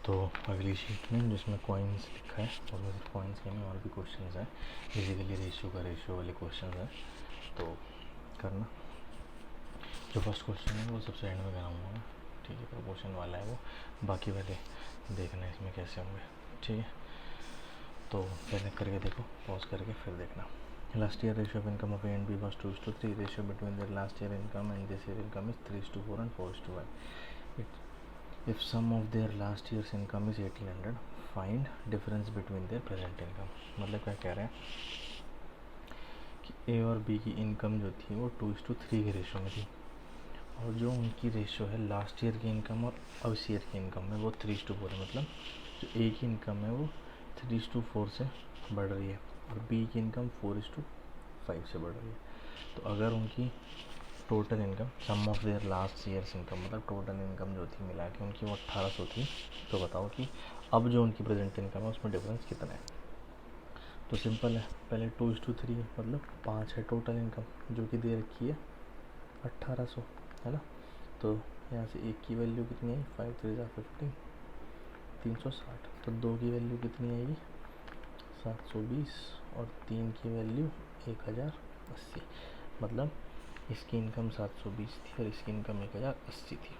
तो अगली शीट में जिसमें कॉइन्स लिखा है और सिर्फ कॉइन्स के में और भी क्वेश्चन हैं, बेसिकली रेशियो वाले क्वेश्चन हैं, तो करना। जो फर्स्ट क्वेश्चन है वो सबसे एंड में कराऊंगा मैं, ठीक है, प्रोपोर्शन वाला है वो, बाकी वाले देखना इसमें कैसे होंगे, ठीक है। तो पहले करके देखो, पॉज करके फिर देखना। Last year ratio of income of A and B was 2:3, ratio between their last year income and this year income is 3:4 and 4:1. If sum of their last year's income is 1800, find difference between their present income. मतलब क्या कह रहे हैं कि ए और B की income जो थी वो 2:3 के रेशो में थी, और जो उनकी रेशो है लास्ट ईयर की इनकम और अब इस ईयर की इनकम में वो 3:4 है। मतलब जो ए की इनकम है वो 3:4 से बढ़ रही है और बी की इनकम 4:5 से बढ़ रही है। तो अगर उनकी total income sum of their last years income, मतलब टोटल इनकम जो थी मिला के उनकी वो 1800 थी, तो बताओ कि अब जो उनकी प्रेजेंट इनकम है उसमें डिफरेंस कितना है। तो सिंपल है, पहले 2:3 है, मतलब 5 है टोटल इनकम जो कि दे रखी है 1800, है ना। तो यहाँ से एक की वैल्यू कितनी आई, 5 3 15, 360। तो 2 की वैल्यू कितनी आएगी, 720, और 3 की वैल्यू 1080। मतलब इसकी इनकम 720 थी और इसकी इनकम 1080 थी।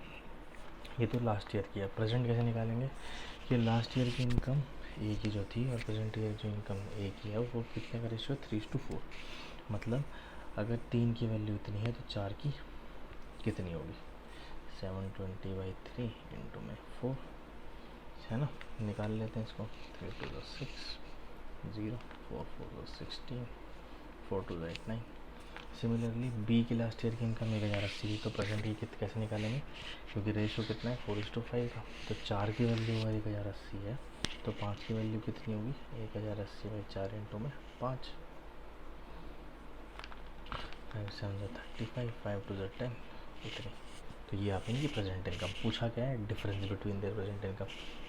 ये तो लास्ट ईयर की है। प्रेजेंट कैसे निकालेंगे कि लास्ट ईयर की इनकम ए की जो थी और प्रेजेंट ईयर जो इनकम ए की है वो कितने का रेशियो, 3:4। मतलब अगर 3 की वैल्यू इतनी है तो 4 की कितनी होगी, 720/3 इंटू में 4, है ना। निकाल लेते हैं इसको, 3 2 6, 0 4 4 16, 4 2 8 9। सिमिलरली बी की लास्ट ईयर की इनकम 1080 थी, तो प्रेजेंट की कैसे निकालेंगे, क्योंकि रेशियो कितना है 4:5 का। तो 4 की वैल्यू अगर 1080 है तो 5 की वैल्यू कितनी होगी, 1080/4 इंटू में 5, 5 7 35, 5 2 10, इतनी। तो ये आपने की प्रेजेंट इनकम पूछा क्या है, difference between their present income.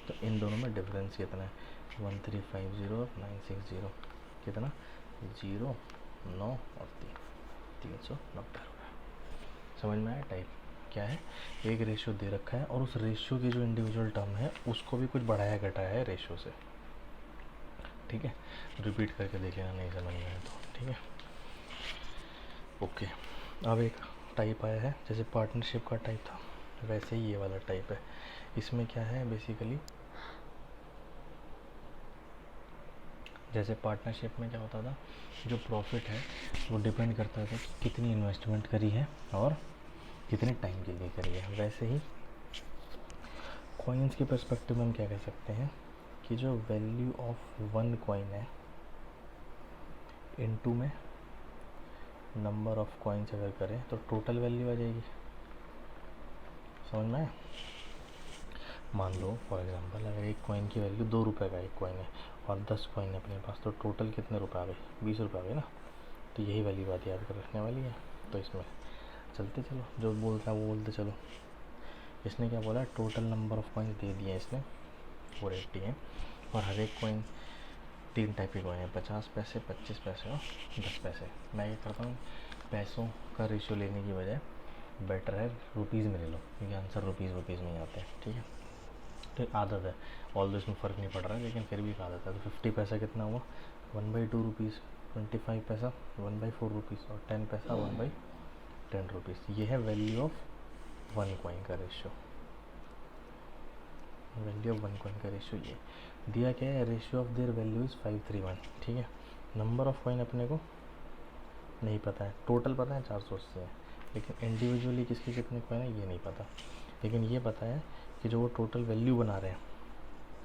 तो इन दोनों में डिफरेंस कितना है, 1350 960, कितना 0 9 और 390 रुपये। समझ में आया टाइप क्या है, एक रेशियो दे रखा है और उस रेशियो की जो इंडिविजुअल टर्म है उसको भी कुछ बढ़ाया घटाया है रेशियो से, ठीक है। रिपीट करके देख लेना नहीं समझ में आए तो, ठीक है, ओके। अब एक टाइप आया है, जैसे पार्टनरशिप का टाइप था वैसे ही ये वाला टाइप है। इसमें क्या है बेसिकली, जैसे पार्टनरशिप में क्या होता था, जो प्रॉफिट है वो डिपेंड करता था कि कितनी इन्वेस्टमेंट करी है और कितने टाइम के लिए करी है। वैसे ही कॉइन्स के पर्सपेक्टिव में हम क्या कह सकते हैं कि जो वैल्यू ऑफ वन कॉइन है इनटू में नंबर ऑफ कॉइन्स अगर करें तो टोटल वैल्यू आ जाएगी। समझ में आया। मान लो फॉर एग्जांपल अगर एक कॉइन की वैल्यू 2 रुपये का एक कॉइन है और 10 कॉइन है अपने पास, तो टोटल कितने रुपए आ गए, 20 रुपये आ गए ना। तो यही वाली बात याद कर रखने वाली है। तो इसमें चलते चलो, जो बोल रहा है वो बोलते चलो। इसने क्या बोला, टोटल नंबर ऑफ कॉइन्स दे दिए इसने 480 है, और हर एक कॉइन 3 टाइप के कॉइन है, 50 पैसे 25 पैसे और 10 पैसे। मैं ये करता हूँ, पैसों का रेशियो लेने की बजाय बेटर है रुपीज़ में ले लो, क्योंकि आंसर रुपीज़ में ही आते हैं, ठीक है। तो एक आदत है, ऑल दो इसमें फ़र्क नहीं पड़ रहा है लेकिन फिर भी एक आदत है। तो 50 पैसा कितना हुआ, 1/2 रुपीज़, 25 पैसा 1/4 रुपीज़ और 10 पैसा 1/10 रुपीज़। ये है वैल्यू ऑफ वन कॉइन का ratio. Value of one coin का रेशियो ये दिया क्या है, ratio of their value is 531, ठीक है। नंबर ऑफ कॉइन अपने को नहीं पता है, टोटल पता है 480 है, लेकिन इंडिविजुअली किसके कितने कॉइन है ये नहीं पता। लेकिन ये पता है कि जो वो टोटल वैल्यू बना रहे हैं,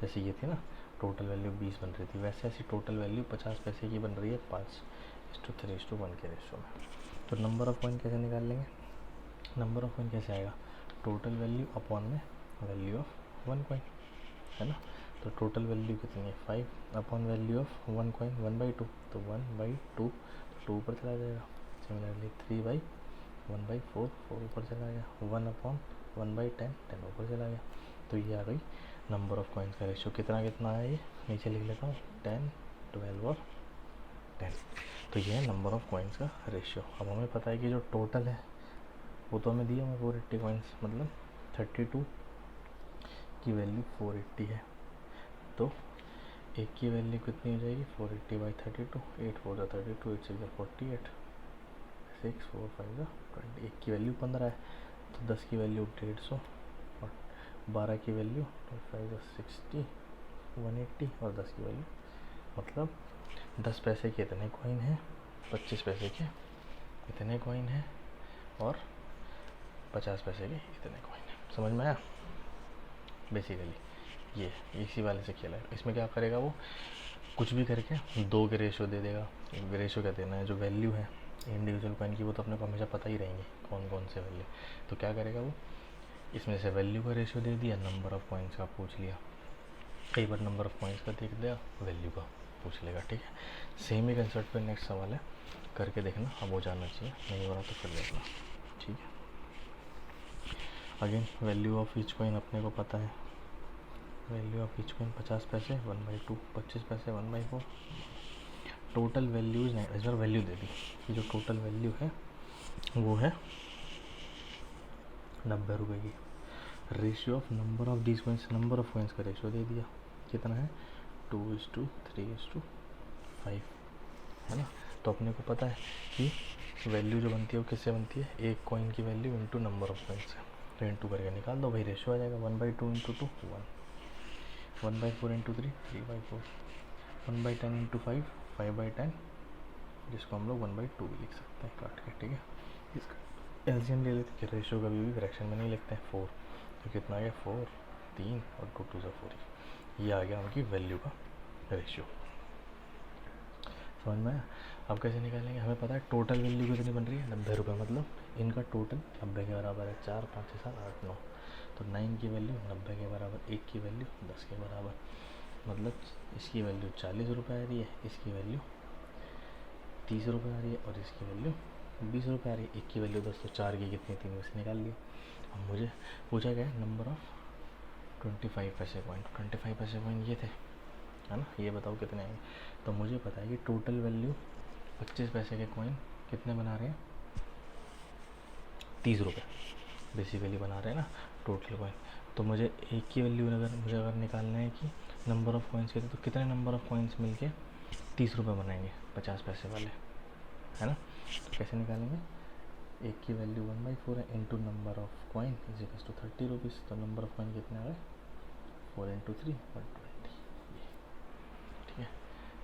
जैसे ये थी ना टोटल वैल्यू 20 बन रही थी, वैसे ऐसी टोटल वैल्यू 50 पैसे की बन रही है 5:3:1 के रेशियो में। तो नंबर ऑफ कॉइन कैसे निकाल लेंगे, नंबर ऑफ कॉइन कैसे आएगा, टोटल वैल्यू अपॉन में वैल्यू ऑफ वन कॉइन, है ना। तो टोटल वैल्यू कितनी है 5 upon value of one coin 1/2, तो 1/2 2 ऊपर चला जाएगा। सिमिलरली 3/1/4 4 ऊपर चला गया, 1 अपॉन 1/10 10 ऊपर चला गया। तो ये आ गई नंबर ऑफ कॉइन्स का रेशियो। कितना कितना आया ये नीचे लिख लेता हूँ, 10 12 और 10। तो ये है नंबर ऑफ कॉइन्स का रेशियो। अब हमें पता है कि जो टोटल है वो तो हमें दिया हमें 480 कॉइन्स, मतलब 32 की वैल्यू 480 है, तो एक की वैल्यू कितनी हो जाएगी 480/32, 8 4 32, 8 6 48, 6 4 5 20। एक की वैल्यू 15 है तो 10 की वैल्यू 150, और 12 की वैल्यू 5 60 180, और 10 की वैल्यू मतलब 10 पैसे के इतने कॉइन हैं, 25 पैसे के इतने कॉइन हैं, और 50 पैसे के इतने कॉइन हैं। समझ में आया? बेसिकली ये इसी वाले से खेला है। इसमें क्या करेगा वो, कुछ भी करके दो के रेशो दे देगा। रेशो क्या देना है, जो वैल्यू है इंडिविजुअल कॉइन की वो तो अपने को हमेशा पता ही रहेंगे कौन कौन से वैल्यू। तो क्या करेगा वो, इसमें से वैल्यू का रेशो दे दिया, नंबर ऑफ़ कॉइन्स का पूछ लिया, कई बार नंबर ऑफ़ कॉइन्स का देख दिया, वैल्यू का पूछ लेगा। ठीक है, सेम ही कंसेप्ट पे नेक्स्ट सवाल है, करके देखना, अब हो जाना चाहिए, नहीं हो रहा तो फिर देखना। ठीक है, again value of each coin अपने को पता है, वैल्यू ऑफ ईच कॉइन 50 पैसे 1/2, 25 पैसे 1/4। टोटल वैल्यूज नहीं, इस बार वैल्यू दे दी कि जो टोटल वैल्यू है वो है 90 रुपये की। Ratio of number of these coins, number of coins का रेशियो दे दिया, कितना है 2:3:5, है ना। तो अपने को पता है कि वैल्यू जो बनती है वो किससे बनती है, एक कॉइन की value into number of coins है, तो इंटू करके निकाल दो भाई, रेशियो आ जाएगा 1/2 × 2 1, 1/4 × 3 3/4, 1/10 × 5 5/10, जिसको हम लोग 1/2 भी लिख सकते हैं काट के। ठीक है, इसका एलसीएम ले लेते हैं, रेशियो कभी भी फ्रैक्शन में नहीं लिखते हैं। 4 तो कितना आ गया 4 3 और 2 2 सा 4, ये आ गया उनकी वैल्यू का रेशियो। समझ में आया? अब कैसे निकालेंगे, हमें पता है टोटल वैल्यू कितनी बन रही है 90 रुपये, मतलब इनका टोटल 90 के बराबर है, 4 5 6 7 8 9, तो 9 की वैल्यू 90 के बराबर, 1 की वैल्यू 10 के बराबर, मतलब इसकी वैल्यू 40 रुपये आ रही है, इसकी वैल्यू 30 रुपये आ रही है, और इसकी वैल्यू 20 रुपये आ रही है। एक की वैल्यू 10, तो 4 की कितनी 3 में से निकाल लिया। अब मुझे पूछा गया नंबर ऑफ 25 पैसे कॉइन, 25 पैसे कॉइन ये थे, है ना, ये बताओ कितने आएंगे। तो मुझे पता है कि टोटल वैल्यू 25 पैसे के कॉइन कितने बना रहे हैं 30 रुपये बेसिकली बना रहे हैं ना टोटल कॉइन। तो मुझे एक की वैल्यू अगर निकालना है कि नंबर ऑफ़ कॉइन्स कितने, तो कितने नंबर ऑफ़ कॉइन्स मिलके 30 रुपये बनाएंगे 50 पैसे वाले, है ना। तो कैसे निकालेंगे, एक की वैल्यू 1/4 है, into number of coin is equals to 30 rupees. तो नंबर ऑफ कॉइन कितने आ गए 4 × 3 120। ठीक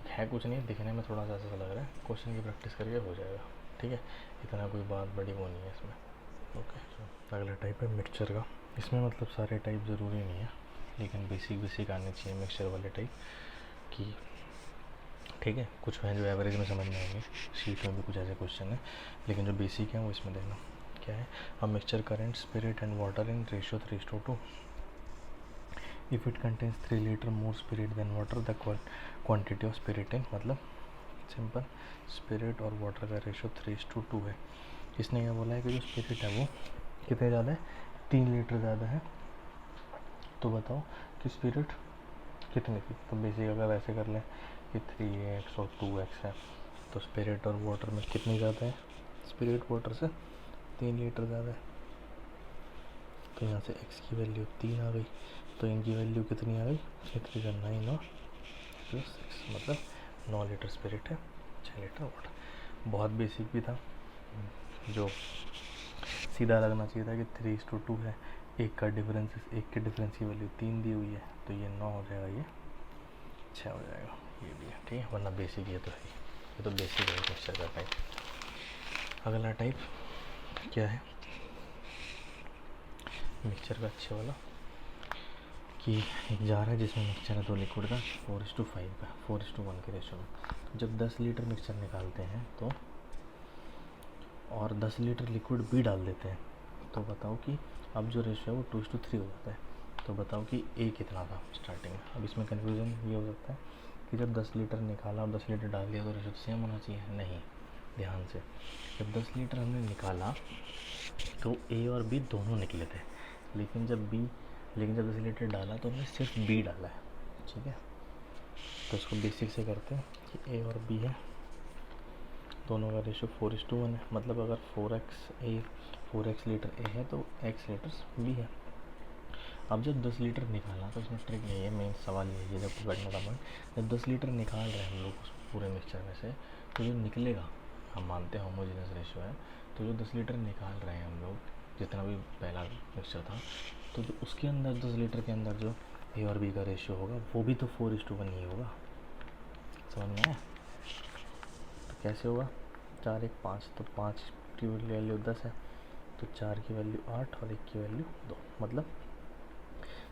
है कुछ नहीं, दिखने में थोड़ा सा ऐसा लग रहा है, क्वेश्चन की प्रैक्टिस करके हो जाएगा। ठीक है, इतना कोई बात बड़ी वो नहीं है इसमें। ओके, अगला टाइप है मिक्सचर का। इसमें मतलब सारे टाइप ज़रूरी नहीं है, लेकिन बेसिक आने चाहिए मिक्सचर वाले टाइप की। ठीक है, कुछ हैं जो एवरेज में समझ में आएंगे, शीट में भी कुछ ऐसे क्वेश्चन है, लेकिन जो बेसिक हैं वो इसमें देखना। क्या है, a mixture current spirit and water in ratio 3:2, if it contains 3 litre more spirit than water the quantity of spirit in, मतलब सिंपल, स्पिरिट और वाटर का रेशियो 3:2 है। इसने क्या बोला है कि जो स्पिरिट है वो कितने ज़्यादा है, 3 लीटर ज़्यादा है। तो बताओ कि स्पिरिट कितनी थी। तो बेसिक अगर वैसे कर लें कि 3x और 2x है, तो स्पिरिट और वाटर में कितनी ज़्यादा है, स्पिरिट वाटर से 3 लीटर ज़्यादा है। तो यहाँ से x की वैल्यू 3 आ गई, तो इनकी वैल्यू कितनी आ गई 6 3 9 और +6, मतलब 9 लीटर स्पिरिट है, 6 लीटर वाटर। बहुत बेसिक भी था, जो सीधा लगना चाहिए था कि 3:2 है, एक के डिफरेंस की वैल्यू 3 दी हुई है, तो ये 9 हो जाएगा, ये 6 हो जाएगा, ये भी है। ठीक है, वरना बेसिक ये तो है, ये तो बेसिक है मिक्सचर का टाइप। अगला टाइप क्या है मिक्सचर का अच्छे वाला, कि एक जार है जिसमें मिक्सचर है 2 लिक्विड का 4:5 का 4:1 के रेशो में। जब 10 लीटर मिक्सचर निकालते हैं तो और 10 लीटर लिक्विड भी डाल देते हैं, तो बताओ कि अब जो रेशो है वो 2:3 हो जाता है। तो बताओ कि ए कितना था स्टार्टिंग में। अब इसमें कन्फ्यूज़न ये हो सकता है कि जब 10 लीटर निकाला और 10 लीटर डाल दिया तो रेशो सेम होना चाहिए, नहीं। ध्यान से, जब 10 लीटर हमने निकाला तो ए और बी दोनों निकले थे, लेकिन जब 10 लीटर डाला तो हमने सिर्फ बी डाला है। ठीक है, तो इसको बेसिक से करते हैं कि ए और बी है, दोनों का रेशो 4:1 है, मतलब अगर 4x लीटर ए है तो x लीटर्स बी है। अब जब 10 लीटर निकालना तो इसमें ट्रिक नहीं है, मेन सवाल ये है जब पकड़ने का पॉइंट, जब 10 लीटर निकाल रहे हैं हम लोग उस पूरे मिक्सचर में से, तो जो निकलेगा, हम मानते हैं होमोजेनियस रेशियो है, तो जो 10 लीटर निकाल रहे हैं हम लोग, जितना भी पहला मिक्सचर था, तो जो उसके अंदर 10 लीटर के अंदर जो ए और बी का रेशियो होगा वो भी तो 4:1 ही होगा। समझ में आया? तो कैसे होगा? 4 1 5, तो 5 की वैल्यू 10 है, तो 4 की वैल्यू 8 और 1 की वैल्यू 2। मतलब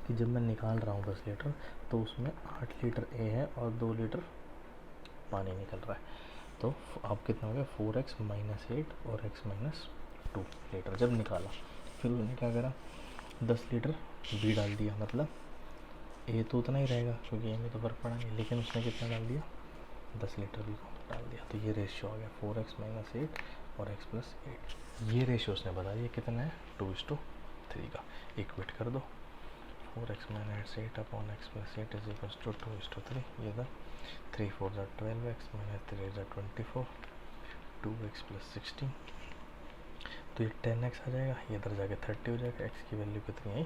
कि जब मैं निकाल रहा हूँ 10 लीटर तो उसमें 8 लीटर ए है और 2 लीटर पानी निकल रहा है। तो अब कितना हो गया? 4x - 8 और x - 2 लीटर जब निकाला। फिर उन्होंने क्या करा? 10 लीटर बी डाल दिया, मतलब ए तो उतना ही रहेगा क्योंकि ए में तो फ़र्क पड़ा नहीं, लेकिन उसने कितना डाल दिया? 10 लीटर बी को डाल दिया। तो ये रेशियो आ गया 4x - 8 और x + 8। ये रेशियो उसने बता दिया कितना है? 2:3 का। इक्वेट कर दो, 4x - 8 upon x + 8 is equals to 2:3। ये था 3 4 = 12x - 3 = 24, 2x + 16, तो ये 10x आ जाएगा, ये इधर जाके 30 हो जाएगा। x की वैल्यू कितनी आई?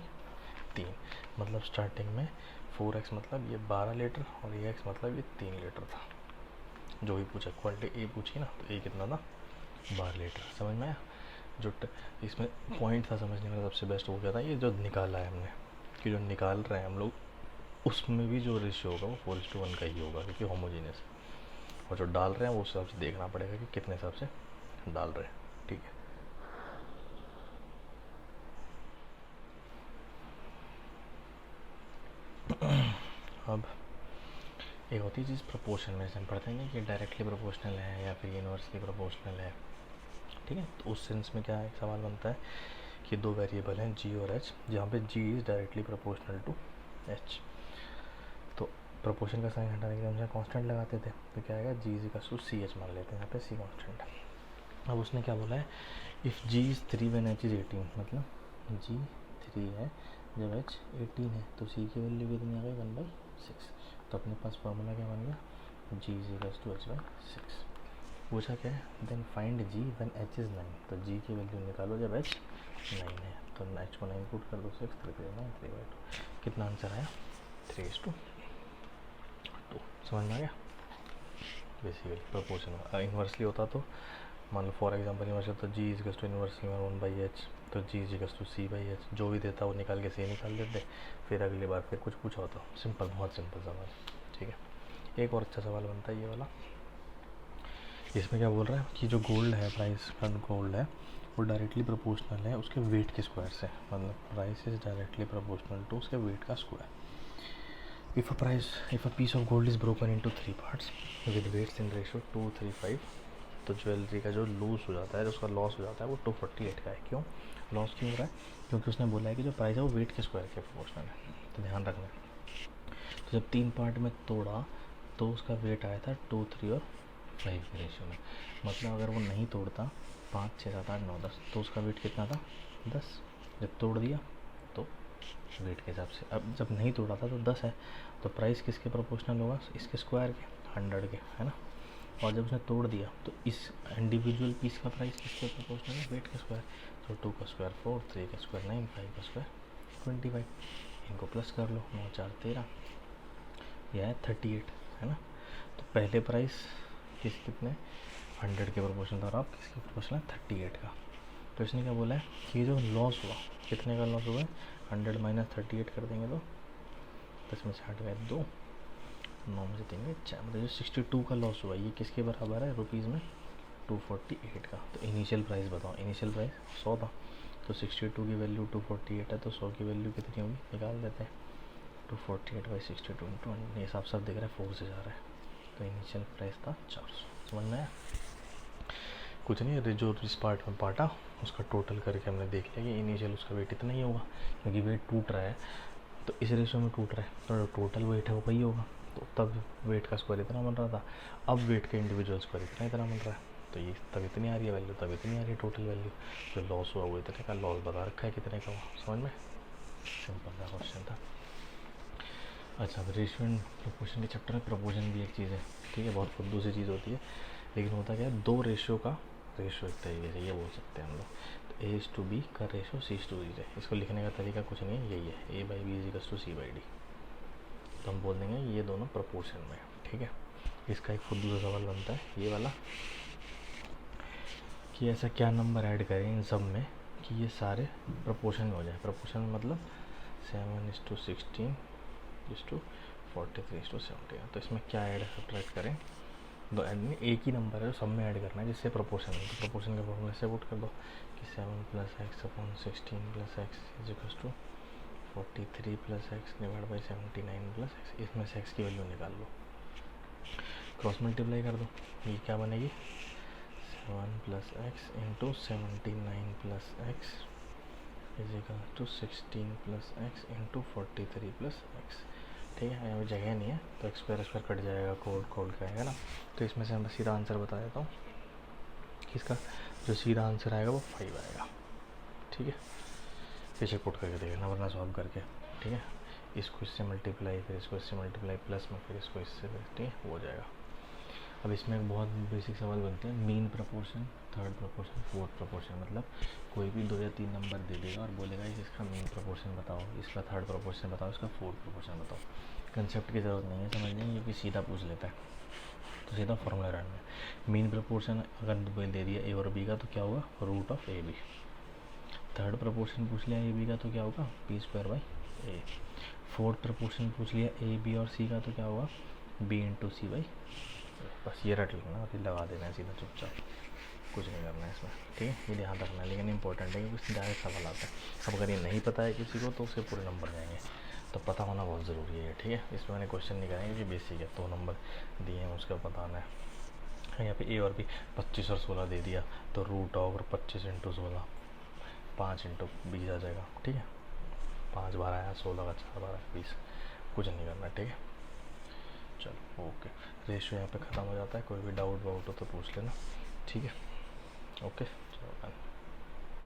3। मतलब स्टार्टिंग में 4x मतलब ये 12 लीटर और ये x मतलब ये 3 लीटर था। जो भी पूछा, क्वालिटी ए पूछी ना, तो ए कितना था? 12 लीटर। समझ में आया? जो इसमें पॉइंट था समझने का सबसे बेस्ट वो क्या था? ये जो निकाला है हमने, कि जो निकाल रहे हैं हम लोग उसमें भी जो रेशियो होगा वो 4:1 का ही होगा क्योंकि होमोजीनियस है, और जो डाल रहे हैं वो उस हिसाब से देखना पड़ेगा कि कितने हिसाब से डाल रहे हैं। ठीक है, अब एक होती है चीज़ प्रोपोर्शन में, से हम पढ़ते हैं कि डायरेक्टली प्रोपोर्शनल है या फिर इनवर्सली प्रोपोर्शनल है। ठीक है, तो उस सेंस में क्या एक सवाल बनता है कि दो वेरिएबल हैं g और h, जहाँ पे g is directly proportional to h। तो प्रोपोर्शन का साइन हटाने के लिए हम जहाँ कॉन्स्टेंट लगाते थे तो क्या आएगा? g = ch मान लेते हैं, यहाँ पे c कॉन्स्टेंट है। अब उसने क्या बोला है? If g is 3 when h is 18, मतलब g 3 है जब h 18 है, तो c की वैल्यू कितनी आ गई? 1/6। तो अपने पास फॉर्मूला क्या बन गया? g = h/6। पूछा क्या है? Then find g when h is 9, तो g की वैल्यू निकालो जब h 9 है। तो h को 9 पुट कर दो, 6 3 3 9 3/2। कितना आंसर आया? 3:2। समझ में आ गया? बेसिकली प्रोपोर्शन इन्वर्सली होता तो मान लो फॉर एग्जांपल इन्वर्सली तो g = इन्वर्सली 1/h, तो g = c/h, जो भी देता वो निकाल के c निकाल देते, फिर अगली बार फिर कुछ पूछा होता। सिंपल, बहुत सिंपल सवाल। ठीक है, एक और अच्छा सवाल बनता है ये वाला। इसमें क्या बोल रहा है कि जो गोल्ड है, प्राइस का गोल्ड है वो डायरेक्टली प्रोपोर्शनल है उसके वेट के स्क्वायर से, मतलब price is directly proportional to उसके वेट का square. If a piece of gold is broken into 3 parts with weights in ratio 2 3 5, तो ज्वेलरी का जो लूज हो जाता है, जो उसका लॉस हो जाता है वो 248 का है। क्यों लॉस क्यों हो रहा है? क्योंकि उसने बोला है कि जो प्राइस है वो वेट के स्क्वायर के प्रोपोर्शनल है। तो ध्यान रखना, तो जब 3 पार्ट में तोड़ा तो उसका वेट आया था 2 3 और 5 के रेशियो में। मतलब अगर वो नहीं तोड़ता 5 6 7 8 9 10, तो उसका वेट कितना था? 10। जब तोड़ दिया तो वेट के हिसाब से, अब जब नहीं तोड़ा था तो 10 है, तो प्राइस किसके प्रोपोर्शनल होगा? इसके स्क्वायर के, 100 के, है ना। और जब उसने तोड़ दिया तो इस इंडिविजुअल पीस का प्राइस किसके प्रोपोर्शनल है? वेट के स्क्वायर। तो 2 का स्क्वायर 4, 3 का स्क्वायर 9, 5 का स्क्वायर 25। इनको प्लस कर लो, 9 4 13, यह है 38, है ना। तो पहले प्राइस कितने? 100 के प्रोपोर्शनल था, और आप किसके प्रोपोर्शनल है? 38 का। तो इसने क्या बोला है कि जो लॉस हुआ, कितने का लॉस हुआ है? 100 - 38 कर देंगे तो 10 में से 8 गए 2, 9 में से 3 गए 4, मतलब जो 62 का लॉस हुआ ये किसके बराबर है रुपीज़ में? 248 का। तो इनिशियल प्राइस बताओ, इनिशियल प्राइस 100 था, तो 62 की वैल्यू 248 है, तो 100 की वैल्यू कितनी होगी? निकाल देते हैं। 248/62 ये हिसाब सब दिख रहा है 4 से जा रहा है, तो इनिशियल प्राइस था 400। समझ में आया? कुछ नहीं, जो इस पार्ट में पार्टा उसका टोटल करके हमने देख लिया कि इनिशियल उसका वेट इतना ही होगा, क्योंकि वेट टूट रहा है तो इस रेशो में टूट रहा है, तो जो टोटल वेट है वो वही होगा। तो तब वेट का स्क्वायर इतना बन रहा था, अब वेट के इंडिविजुअल स्क्वायर इतना बन रहा है, तो ये तब इतनी आ रही है वैल्यू, तब इतनी आ रही है टोटल वैल्यू। जो लॉस हुआ वो इतने का, लॉस बता रखा है कितने का हुआ। समझ में? सिंपल सा क्वेश्चन था। अच्छा, अब रेशियो एंड प्रोपोर्शन के चैप्टर में प्रोपोर्शन भी एक चीज़ है, ठीक है, बहुत फुद्दू सी चीज़ होती है, लेकिन होता क्या है, दो रेशियो का रेशो एक तरीके से ये बोल सकते हैं हम लोग। तो ए इज टू बी का ratio C is to D है। इसको लिखने का तरीका कुछ नहीं है, यही है, A by B is equals to C by D. तो हम बोल देंगे ये दोनों प्रोपोर्शन में, ठीक है। इसका एक खुद दूसरा सवाल बनता है ये वाला कि ऐसा क्या नंबर ऐड करें इन सब में कि ये सारे प्रोपोर्शन में हो जाए। प्रोपोर्शन में मतलब 7:16 = 43:17। तो इसमें क्या ऐड सब्ट्रैक्ट करें, दो ऐड में एक ही नंबर है जो सब में ऐड करना है जिससे प्रोपोर्शन है। तो प्रोपोर्शन के फॉर्मूले से पुट कर दो कि 7 + x/16 + x = 43 + x / 79 + x। इसमें से x की वैल्यू निकाल लो, क्रॉस मल्टीप्लाई कर दो, ये क्या बनेगी 7 + x × 79 + x = 16 + x × 43 + x। ठीक है, यहाँ पे जगह नहीं है तो स्क्वायर कट जाएगा, कोड का आएगा ना। तो इसमें से मैं सीधा आंसर बता देता हूँ कि इसका जो सीधा आंसर आएगा वो 5 आएगा। ठीक है, पीछे पुट करके देखना वरना सॉल्व करके। ठीक है, इसको इससे मल्टीप्लाई, फिर इसको इससे मल्टीप्लाई, प्लस में फिर इसको इससे, ठीक है, हो जाएगा। अब इसमें एक बहुत बेसिक सवाल बनते हैं, mean proportion, third proportion, fourth proportion. मतलब कोई भी 2 या 3 नंबर दे देगा और बोलेगा इसका मीन प्रोपोर्शन बताओ, इसका थर्ड प्रोपोर्शन बताओ, इसका फोर्थ प्रोपोर्शन बताओ। कंसेप्ट की ज़रूरत नहीं है समझने, क्योंकि सीधा पूछ लेता है तो सीधा फॉर्मूला रन है। मीन प्रोपोर्शन अगर दे दिया ए और बी का तो क्या होगा √(ab). थर्ड प्रोपोर्शन पूछ लिया ए बी का तो क्या होगा p²/a। फोर्थ प्रोपोर्शन पूछ लिया ए बी और सी का तो क्या होगा b × c/a। बस ये रट लेना और ये लगा देना है सीधा चुपचाप, कुछ नहीं करना है इसमें। ठीक है, ये ध्यान रखना है, लेकिन इंपॉर्टेंट है क्योंकि डायरेक्ट सवाल आता है। अब अगर ये नहीं पता है किसी को तो उसके पूरे नंबर जाएंगे, तो पता होना बहुत ज़रूरी है। ठीक है, इसमें मैंने क्वेश्चन नहीं कराएंगे क्योंकि बेसिक है, 2 नंबर दिए हैं उसका बताना है। यहाँ पे ए और बी 25 और 16 दे दिया तो √25 × 16 5 × 20 आ जाएगा। ठीक है, 5 बार आया 16 का 4 बार 20, कुछ नहीं करना। ठीक है, चलो ओके, रेशियो यहाँ पे ख़त्म हो जाता है। कोई भी डाउट वाउट हो तो पूछ लेना। ठीक है, ओके।